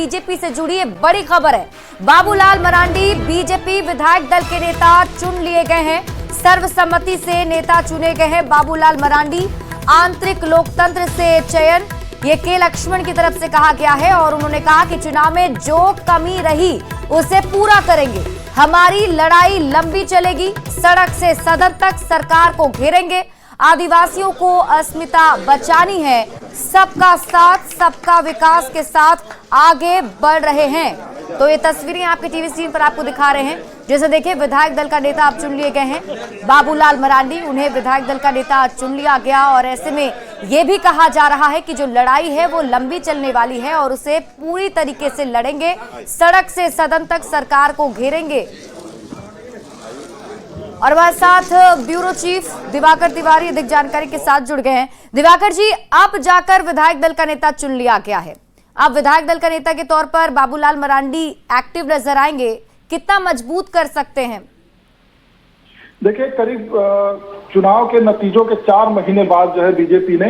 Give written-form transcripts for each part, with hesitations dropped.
BJP से जुड़ी एक बड़ी खबर है। बाबूलाल मरांडी बीजेपी विधायक दल के नेता चुन लिए गए हैं। सर्वसम्मति से नेता चुने गए हैं बाबूलाल मरांडी। आंतरिक लोकतंत्र से चयन ये के लक्ष्मण की तरफ से कहा गया है और उन्होंने कहा कि चुनाव में जो कमी रही उसे पूरा करेंगे। हमारी लड़ाई लंबी चलेगी, सड़क से सदन तक सरकार को घेरेंगे। आदिवासियों को अस्मिता बचानी है। सबका साथ सबका विकास के साथ आगे बढ़ रहे हैं। तो ये तस्वीरें आपके टीवी स्क्रीन पर आपको दिखा रहे हैं। जैसे देखिए, विधायक दल का नेता अब चुन लिए गए हैं बाबूलाल मरांडी। उन्हें विधायक दल का नेता चुन लिया गया और ऐसे में ये भी कहा जा रहा है कि जो लड़ाई है वो लंबी चलने वाली है और उसे पूरी तरीके से लड़ेंगे। सड़क से सदन तक सरकार को घेरेंगे। और वह साथ ब्यूरो चीफ दिवाकर तिवारी अधिक जानकारी के साथ जुड़ गए हैं। दिवाकर जी, अब जाकर विधायक दल का नेता चुन लिया गया है। अब विधायक दल का नेता के तौर पर बाबूलाल मरांडी एक्टिव नजर आएंगे, कितना मजबूत कर सकते हैं? देखिए, करीब चुनाव के नतीजों के 4 महीने बाद जो है बीजेपी ने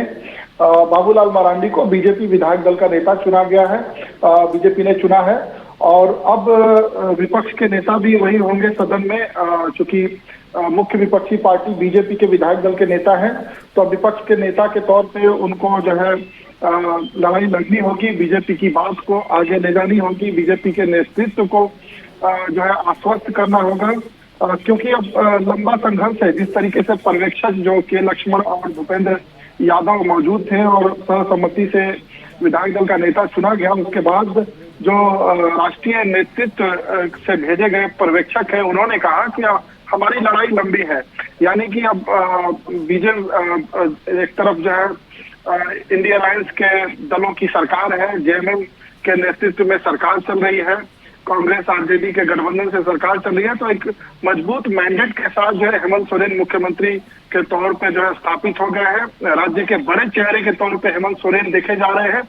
बाबूलाल मरांडी को बीजेपी विधायक दल का नेता चुना गया है। बीजेपी ने चुना है और अब विपक्ष के नेता भी वही होंगे सदन में, चूंकि मुख्य विपक्षी पार्टी बीजेपी के विधायक दल के नेता हैं, तो विपक्ष के नेता के तौर पे उनको जो है लड़ाई लड़नी होगी। बीजेपी की बात को आगे ले जानी होगी। बीजेपी के नेतृत्व को जो है आश्वस्त करना होगा, क्योंकि अब लंबा संघर्ष है। जिस तरीके से पर्यवेक्षक जो के लक्ष्मण और भूपेंद्र यादव मौजूद थे और सर्वसम्मति से विधायक दल का नेता चुना गया, उसके बाद जो राष्ट्रीय नेतृत्व से भेजे गए पर्यवेक्षक है, उन्होंने कहा कि हमारी लड़ाई लंबी है। यानी कि अब बीजेपी एक तरफ जो है इंडिया अलायंस के दलों की सरकार है, जेएमएम के नेतृत्व में सरकार चल रही है, कांग्रेस आरजेडी के गठबंधन से सरकार चल रही है। तो एक मजबूत मैंडेट के साथ जो है हेमंत सोरेन मुख्यमंत्री के तौर पे जो है स्थापित हो गए हैं। राज्य के बड़े चेहरे के तौर पे हेमंत सोरेन देखे जा रहे हैं।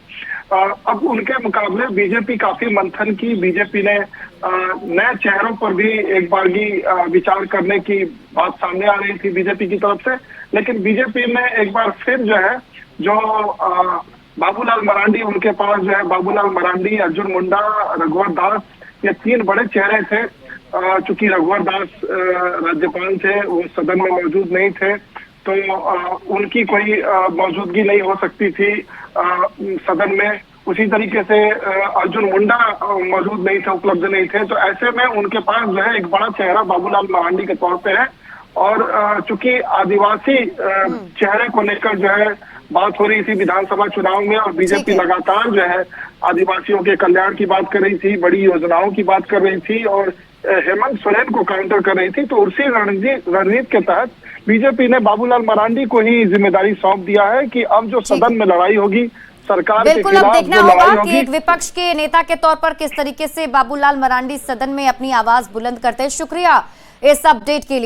अब उनके मुकाबले बीजेपी काफी मंथन की। बीजेपी ने नए चेहरों पर भी एक बारगी विचार करने की बात सामने आ रही थी बीजेपी की तरफ से, लेकिन बीजेपी में एक बार फिर जो है बाबूलाल मरांडी, उनके पास जो है बाबूलाल मरांडी, अर्जुन मुंडा, रघुवर दास, ये 3 बड़े चेहरे थे। चूंकि रघुवर दास राज्यपाल थे, वो सदन में मौजूद नहीं थे, तो उनकी कोई मौजूदगी नहीं हो सकती थी सदन में। उसी तरीके से अर्जुन मुंडा मौजूद नहीं थे, उपलब्ध नहीं थे। तो ऐसे में उनके पास जो है एक बड़ा चेहरा बाबूलाल मरांडी के तौर पे है। और चूंकि आदिवासी चेहरे को लेकर जो है बात हो रही थी विधानसभा चुनाव में, और बीजेपी लगातार जो है आदिवासियों के कल्याण की बात कर रही थी, बड़ी योजनाओं की बात कर रही थी और हेमंत सोरेन को काउंटर कर रही थी। तो उसी रणनीति के तहत बीजेपी ने बाबूलाल मरांडी को ही जिम्मेदारी सौंप दिया है कि अब जो सदन में लड़ाई होगी सरकार के खिलाफ, अब देखना होगा कि एक विपक्ष के नेता के तौर पर किस तरीके से बाबूलाल मरांडी सदन में अपनी आवाज बुलंद करते हैं। शुक्रिया इस अपडेट के लिए।